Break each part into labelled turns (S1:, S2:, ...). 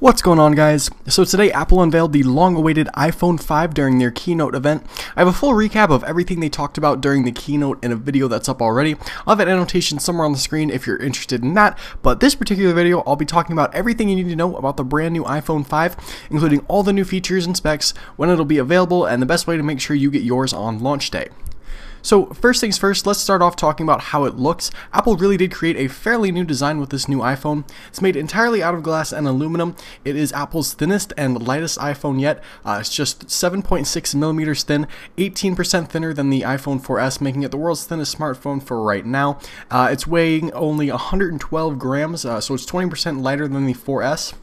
S1: What's going on, guys? So today Apple unveiled the long-awaited iPhone 5 during their keynote event. I have a full recap of everything they talked about during the keynote in a video that's up already. I'll have an annotation somewhere on the screen if you're interested in that, but this particular video I'll be talking about everything you need to know about the brand new iPhone 5, including all the new features and specs, when it'll be available, and the best way to make sure you get yours on launch day. So first things first, let's start off talking about how it looks. Apple really did create a fairly new design with this new iPhone. It's made entirely out of glass and aluminum. It is Apple's thinnest and lightest iPhone yet. It's just 7.6 millimeters thin, 18% thinner than the iPhone 4S, making it the world's thinnest smartphone for right now. It's weighing only 112 grams, so it's 20% lighter than the 4S.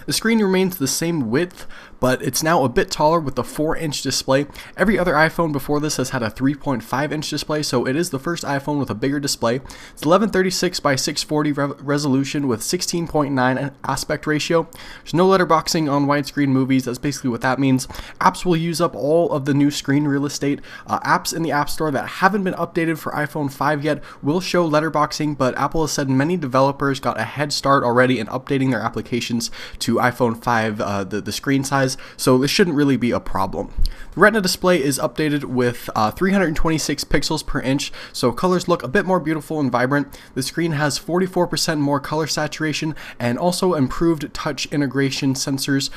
S1: The screen remains the same width, but it's now a bit taller with the 4-inch display. Every other iPhone before this has had a 3.5-inch display, so it is the first iPhone with a bigger display. It's 1136 by 640 resolution with 16.9 aspect ratio. There's no letterboxing on widescreen movies. That's basically what that means. Apps will use up all of the new screen real estate. Apps in the App Store that haven't been updated for iPhone 5 yet will show letterboxing, but Apple has said many developers got a head start already in updating their applications to iPhone 5, the screen size, so this shouldn't really be a problem. The Retina display is updated with 326 pixels per inch, so colors look a bit more beautiful and vibrant. The screen has 44% more color saturation and also improved touch integration sensors.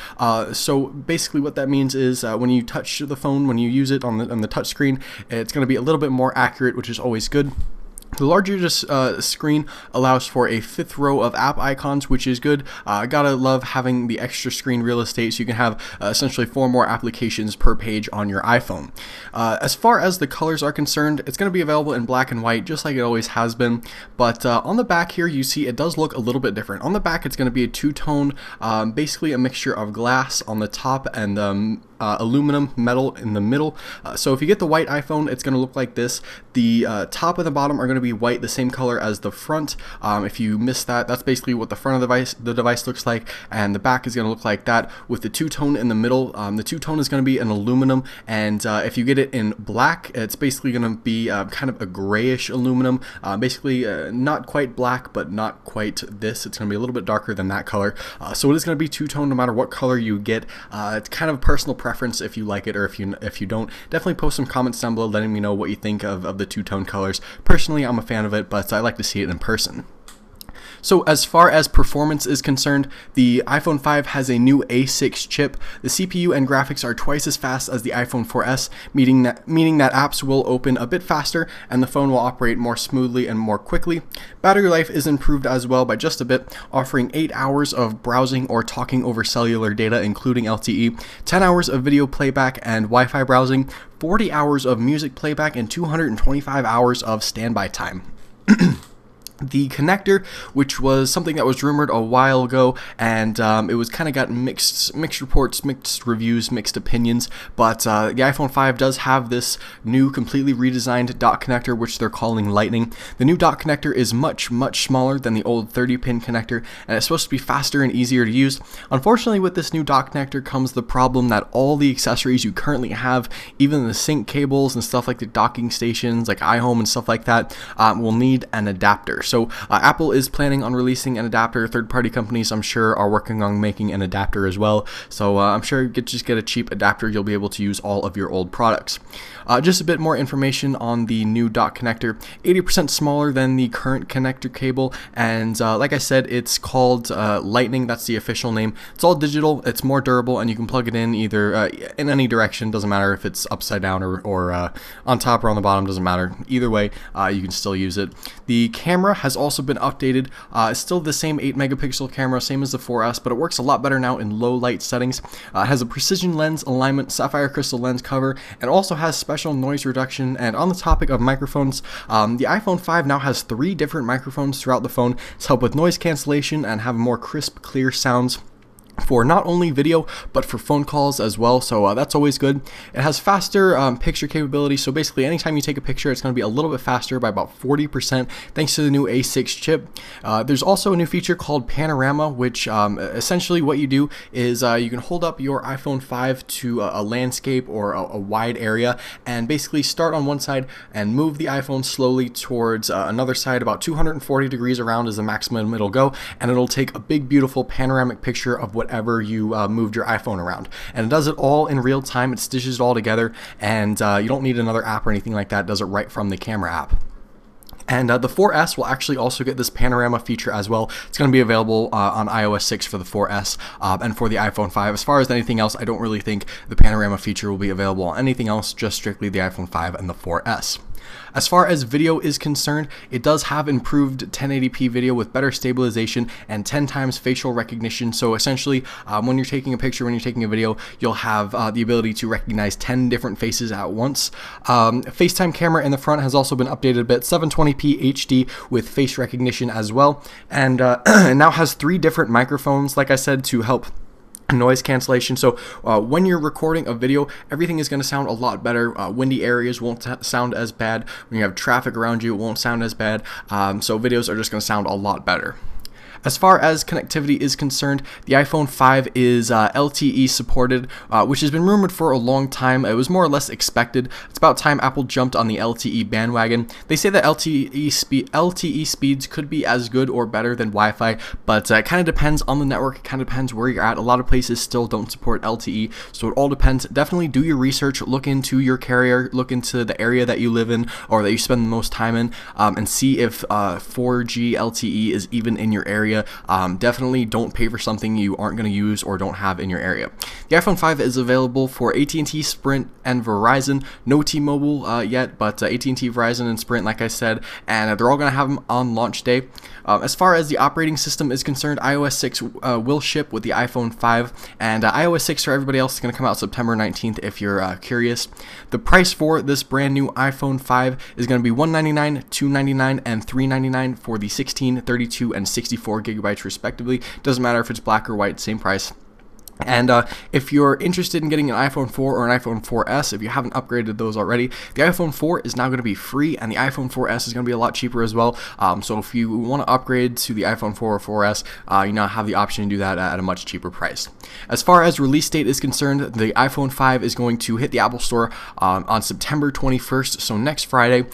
S1: So basically what that means is when you touch the phone, when you use it on the touch screen, it's going to be a little bit more accurate, which is always good. The larger screen allows for a 5th row of app icons, which is good. Gotta love having the extra screen real estate, so you can have essentially 4 more applications per page on your iPhone. As far as the colors are concerned, it's going to be available in black and white, just like it always has been. But on the back here, you see it does look a little bit different. On the back, it's going to be a two-tone, basically a mixture of glass on the top and aluminum metal in the middle. So if you get the white iPhone, it's going to look like this. The top and the bottom are going to be white, the same color as the front. If you miss that, that's basically what the front of the device looks like, and the back is going to look like that with the two-tone in the middle. The two-tone is going to be an aluminum, and if you get it in black, it's basically going to be kind of a grayish aluminum, basically not quite black, but not quite this. It's going to be a little bit darker than that color. So it is going to be two-tone no matter what color you get. It's kind of personal preference if you like it or if you don't. Definitely post some comments down below letting me know what you think of the two-tone colors. Personally, I'm a fan of it, but I like to see it in person. So as far as performance is concerned, the iPhone 5 has a new A6 chip. The CPU and graphics are twice as fast as the iPhone 4S, meaning that apps will open a bit faster and the phone will operate more smoothly and more quickly. Battery life is improved as well by just a bit, offering 8 hours of browsing or talking over cellular data, including LTE, 10 hours of video playback and Wi-Fi browsing, 40 hours of music playback, and 225 hours of standby time. The connector, which was something that was rumored a while ago, and it was kind of got mixed reports, mixed reviews, mixed opinions, but the iPhone 5 does have this new completely redesigned dock connector, which they're calling Lightning. The new dock connector is much smaller than the old 30-pin connector, and it's supposed to be faster and easier to use. Unfortunately, with this new dock connector comes the problem that all the accessories you currently have, even the sync cables and stuff like the docking stations, like iHome and stuff like that, will need an adapter. So Apple is planning on releasing an adapter. Third-party companies, I'm sure, are working on making an adapter as well. So I'm sure you just get a cheap adapter. You'll be able to use all of your old products. Just a bit more information on the new dock connector. 80% smaller than the current connector cable, and like I said, it's called Lightning. That's the official name. It's all digital. It's more durable, and you can plug it in either in any direction. Doesn't matter if it's upside down or on top or on the bottom. Doesn't matter. Either way, you can still use it. The camera has also been updated. It's still the same 8-megapixel camera, same as the 4S, but it works a lot better now in low light settings. It has a precision lens alignment, sapphire crystal lens cover, and also has special noise reduction. And on the topic of microphones, the iPhone 5 now has 3 different microphones throughout the phone to help with noise cancellation and have more crisp, clear sounds. for not only video but for phone calls as well, so that's always good. It has faster picture capability, so basically anytime you take a picture it's going to be a little bit faster by about 40% thanks to the new A6 chip. There's also a new feature called Panorama, which essentially what you do is you can hold up your iPhone 5 to a landscape or a wide area and basically start on one side and move the iPhone slowly towards another side. About 240 degrees around is the maximum it'll go, and it'll take a big beautiful panoramic picture of whatever you moved your iPhone around, and it does it all in real time. It stitches it all together, and you don't need another app or anything like that. It does it right from the camera app. And the 4S will actually also get this panorama feature as well. It's going to be available on iOS 6 for the 4S and for the iPhone 5. As far as anything else, I don't really think the panorama feature will be available on anything else, just strictly the iPhone 5 and the 4S. As far as video is concerned, it does have improved 1080p video with better stabilization and 10 times facial recognition. So essentially, when you're taking a picture, when you're taking a video, you'll have the ability to recognize 10 different faces at once. FaceTime camera in the front has also been updated a bit, 720p HD with face recognition as well, and it now has 3 different microphones, like I said, to help noise cancellation. So when you're recording a video, everything is going to sound a lot better. Windy areas won't sound as bad. When you have traffic around you, it won't sound as bad. So videos are just going to sound a lot better. As far as connectivity is concerned, the iPhone 5 is LTE supported, which has been rumored for a long time. It was more or less expected. It's about time Apple jumped on the LTE bandwagon. They say that LTE speeds could be as good or better than Wi-Fi, but it kind of depends on the network. It kind of depends where you're at. A lot of places still don't support LTE, so it all depends. Definitely do your research, look into your carrier, look into the area that you live in or that you spend the most time in, and see if 4G LTE is even in your area. Definitely don't pay for something you aren't going to use or don't have in your area. The iPhone 5 is available for AT&T, Sprint, and Verizon. No T-Mobile yet, but AT&T, Verizon, and Sprint, like I said, and they're all going to have them on launch day. As far as the operating system is concerned, iOS 6 will ship with the iPhone 5, and iOS 6 for everybody else is going to come out September 19th if you're curious. The price for this brand new iPhone 5 is going to be $199, $299, and $399 for the 16, 32, and 64 gigabytes respectively. Doesn't matter if it's black or white, same price. And if you're interested in getting an iPhone 4 or an iPhone 4S, if you haven't upgraded those already, the iPhone 4 is now going to be free, and the iPhone 4S is going to be a lot cheaper as well. So if you want to upgrade to the iPhone 4 or 4S, you now have the option to do that at a much cheaper price. As far as release date is concerned, the iPhone 5 is going to hit the Apple Store on September 21st, so next Friday.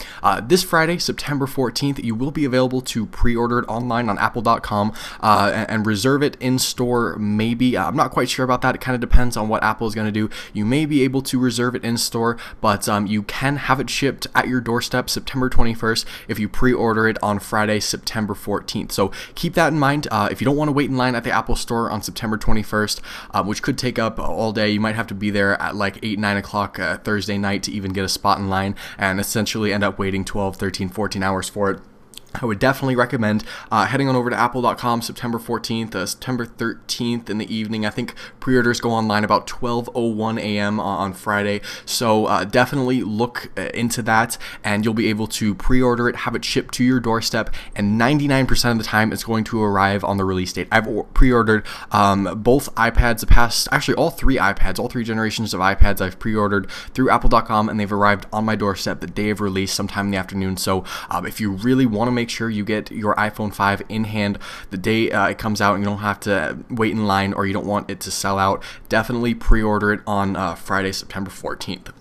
S1: This Friday, September 14th, you will be available to pre-order it online on apple.com and reserve it in store maybe. I'm not quite sure about that. It kind of depends on what Apple is going to do. You may be able to reserve it in store, but you can have it shipped at your doorstep September 21st if you pre-order it on Friday, September 14th. So keep that in mind. If you don't want to wait in line at the Apple Store on September 21st, which could take up all day, you might have to be there at like 8, 9 o'clock Thursday night to even get a spot in line and essentially end up waiting 12, 13, 14 hours for it. I would definitely recommend heading on over to apple.com September 14th, September 13th in the evening. I think pre-orders go online about 12:01 a.m. on Friday, so definitely look into that, and you'll be able to pre-order it, have it shipped to your doorstep, and 99% of the time it's going to arrive on the release date. I've pre-ordered both iPads, actually all 3 iPads, all 3 generations of iPads I've pre-ordered through apple.com, and they've arrived on my doorstep the day of release, sometime in the afternoon. So if you really want to make sure you get your iPhone 5 in hand the day it comes out and you don't have to wait in line or you don't want it to sell out, definitely pre-order it on Friday, September 14th.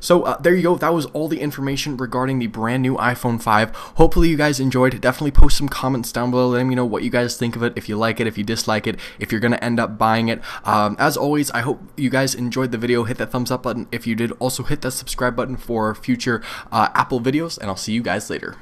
S1: So there you go. That was all the information regarding the brand new iPhone 5. Hopefully you guys enjoyed. Definitely post some comments down below. Let me know what you guys think of it, if you like it, if you dislike it, if you're going to end up buying it. As always, I hope you guys enjoyed the video. Hit that thumbs up button if you did. Also hit that subscribe button for future Apple videos, and I'll see you guys later.